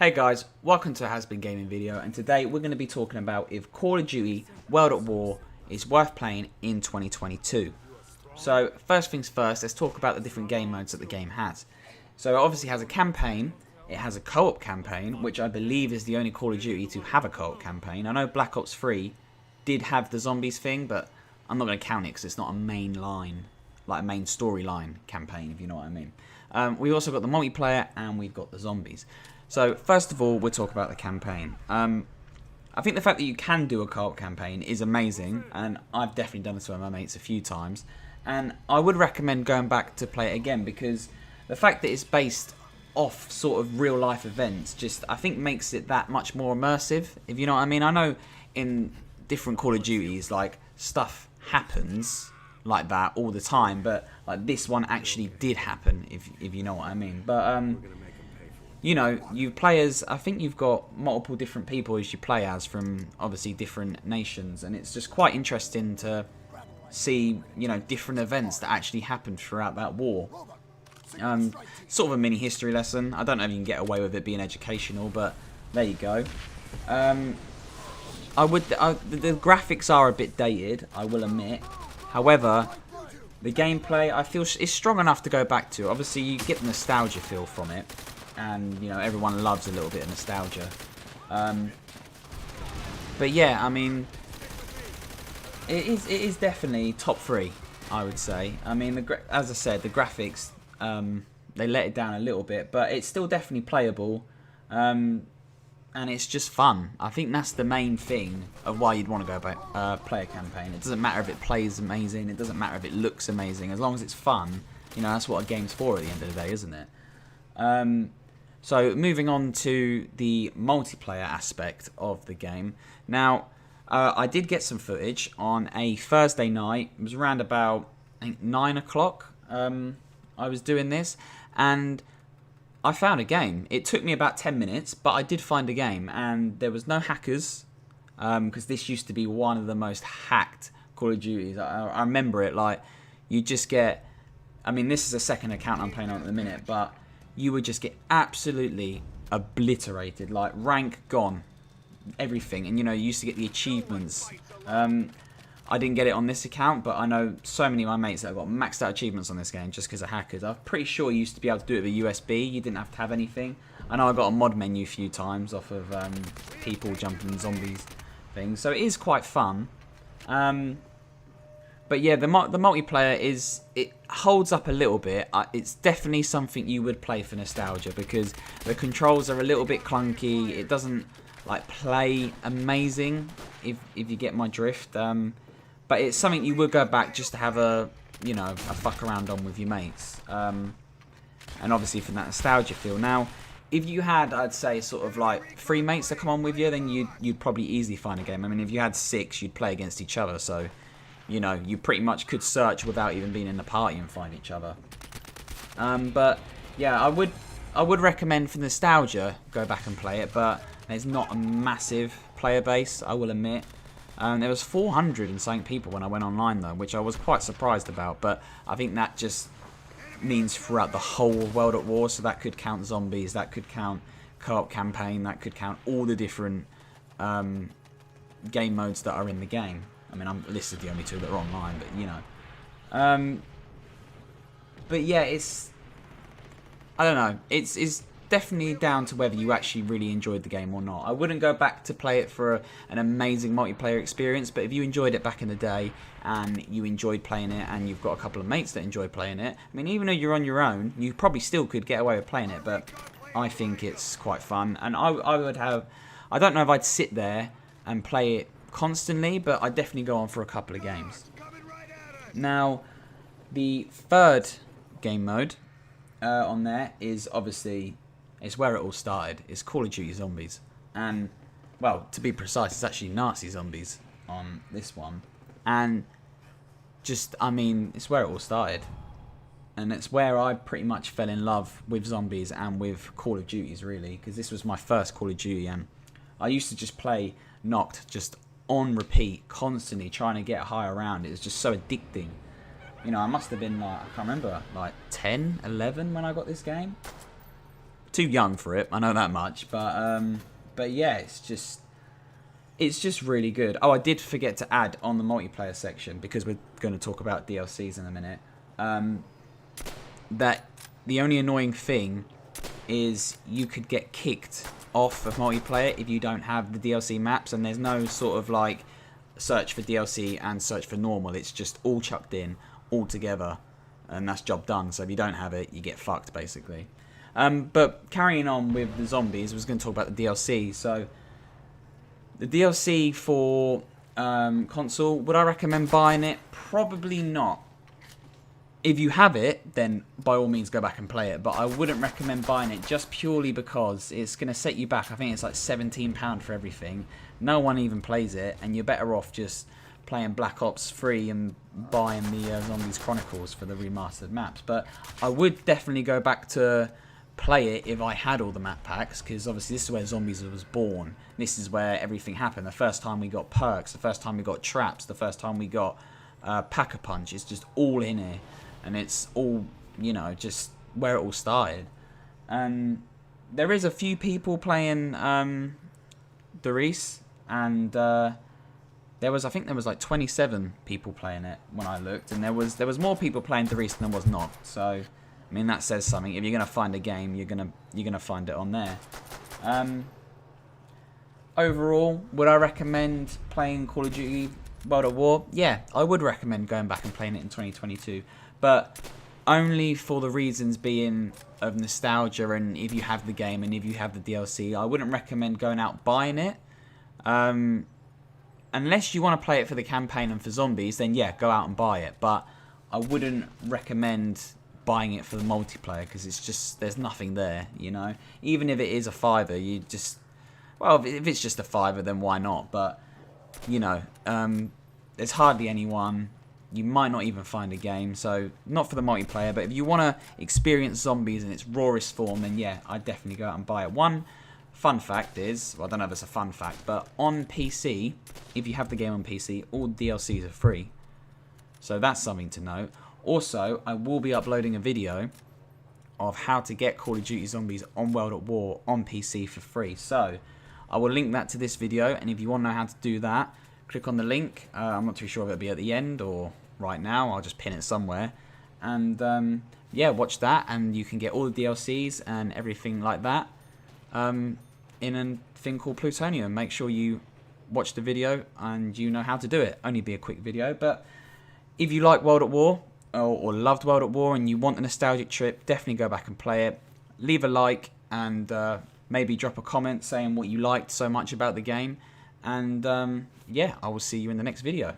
Hey guys, welcome to a Has Been Gaming video, and today we're going to be talking about if Call of Duty WAW is worth playing in 2022. So first things first, let's talk about the different game modes that the game has. So it obviously has a campaign, it has a co-op campaign, which I believe is the only Call of Duty to have a co-op campaign. I know Black Ops 3 did have the zombies thing, but I'm not going to count it because it's not a main line, like a main storyline campaign, if you know what I mean. We also got the multiplayer and we've got the zombies. So first of all, we'll talk about the campaign. I think the fact that you can do a co-op campaign is amazing, and I've definitely done this with my mates a few times. And I would recommend going back to play it again because the fact that it's based off sort of real life events just, I think, makes it that much more immersive, if you know what I mean. I know in different Call of Duties, like, stuff happens like that all the time, but like this one actually did happen, if you know what I mean. But you know, you play as, I think you've got multiple different people as you play as from obviously different nations, and it's just quite interesting to see, you know, different events that actually happened throughout that war. Sort of a mini history lesson. I don't know if you can get away with it being educational, but there you go. The graphics are a bit dated, I will admit. However, the gameplay, I feel, is strong enough to go back to. Obviously, you get the nostalgia feel from it. And, you know, everyone loves a little bit of nostalgia. But yeah, I mean, it is definitely top 3, I would say. I mean, as I said, the graphics, they let it down a little bit, but it's still definitely playable. And it's just fun. I think that's the main thing of why you'd want to go back, play a campaign. It doesn't matter if it plays amazing. It doesn't matter if it looks amazing. As long as it's fun, you know, that's what a game's for at the end of the day, isn't it? So moving on to the multiplayer aspect of the game. Now, I did get some footage on a Thursday night. It was around about, I think, 9 o'clock. I was doing this, and I found a game. It took me about 10 minutes, but I did find a game, and there was no hackers, because this used to be one of the most hacked Call of Duties. I remember it, like, you just get, I mean, this is a second account I'm playing on at the minute, but you would just get absolutely obliterated, like rank gone, everything. And you know, you used to get the achievements. I didn't get it on this account, but I know so many of my mates that have got maxed out achievements on this game just because of hackers. I'm pretty sure you used to be able to do it with a USB. You didn't have to have anything. I know I got a mod menu a few times off of people jumping zombies things, so it is quite fun. But yeah, the multiplayer it holds up a little bit. It's definitely something you would play for nostalgia because the controls are a little bit clunky. It doesn't like play amazing, if you get my drift. But it's something you would go back just to have a fuck around on with your mates. And obviously for that nostalgia feel. Now, if you had, I'd say, sort of like 3 mates that come on with you, then you'd probably easily find a game. I mean, if you had 6, you'd play against each other. So, you know, you pretty much could search without even being in the party and find each other. But yeah, I would recommend for nostalgia go back and play it. But there's not a massive player base, I will admit. There was 400 and something people when I went online though, which I was quite surprised about. But I think that just means throughout the whole World at War. So that could count zombies, that could count co-op campaign, that could count all the different game modes that are in the game. I mean, I'm listed the only 2 that are online, but you know. But yeah, I don't know. It's definitely down to whether you actually really enjoyed the game or not. I wouldn't go back to play it for an amazing multiplayer experience, but if you enjoyed it back in the day and you enjoyed playing it and you've got a couple of mates that enjoy playing it, I mean, even though you're on your own, you probably still could get away with playing it, but I think it's quite fun. And I would have, I don't know if I'd sit there and play it constantly, but I definitely go on for a couple of games. Now, the third game mode on there is obviously, it's where it all started. It's Call of Duty Zombies, and well, to be precise, it's actually Nazi zombies on this one. And just, I mean, it's where it all started, and it's where I pretty much fell in love with zombies and with Call of Duties, really, because this was my first Call of Duty, and I used to just play Knocked just on repeat, constantly trying to get a higher round. It was just so addicting. You know, I must have been like, I can't remember, like 10, 11 when I got this game. Too young for it, I know that much. But yeah, it's just really good. Oh, I did forget to add on the multiplayer section, because we're going to talk about DLCs in a minute, that the only annoying thing is you could get kicked off of multiplayer if you don't have the DLC maps, and there's no sort of like search for DLC and search for normal. It's just all chucked in all together, and that's job done. So if you don't have it, you get fucked basically. But carrying on with the zombies, I was going to talk about the DLC. So the DLC for console, would I recommend buying it? Probably not. If you have it, then by all means go back and play it. But I wouldn't recommend buying it, just purely because it's going to set you back. I think it's like £17 for everything. No one even plays it, and you're better off just playing Black Ops 3 and buying the Zombies Chronicles for the remastered maps. But I would definitely go back to play it if I had all the map packs, because obviously this is where Zombies was born. This is where everything happened. The first time we got perks, the first time we got traps, the first time we got Pack-a-Punch. It's just all in here. And it's all, you know, just where it all started. And there is a few people playing Doris, and I think there was like 27 people playing it when I looked, and there was more people playing Doris than there was not. So, I mean, that says something. If you're gonna find a game, you're gonna find it on there. Overall, would I recommend playing Call of Duty World at War? Yeah, I would recommend going back and playing it in 2022. But only for the reasons being of nostalgia, and if you have the game and if you have the DLC. I wouldn't recommend going out buying it. Unless you want to play it for the campaign and for zombies, then yeah, go out and buy it. But I wouldn't recommend buying it for the multiplayer, because it's just, there's nothing there, you know. Even if it is a fiver, you just, well, if it's just a fiver, then why not? But, you know, there's hardly anyone. You might not even find a game, so not for the multiplayer. But if you want to experience zombies in its rawest form, then yeah, I'd definitely go out and buy it. One fun fact is, well, I don't know if it's a fun fact, but on PC, if you have the game on PC, all DLCs are free. So that's something to note. Also, I will be uploading a video of how to get Call of Duty Zombies on World at War on PC for free. So I will link that to this video, and if you want to know how to do that, click on the link. I'm not too sure if it'll be at the end or right now. I'll just pin it somewhere. And yeah, watch that, and you can get all the DLCs and everything like that in a thing called Plutonium. Make sure you watch the video and you know how to do it. Only be a quick video, but if you like World at War or loved World at War and you want a nostalgic trip, definitely go back and play it. Leave a like and maybe drop a comment saying what you liked so much about the game. And yeah, I will see you in the next video.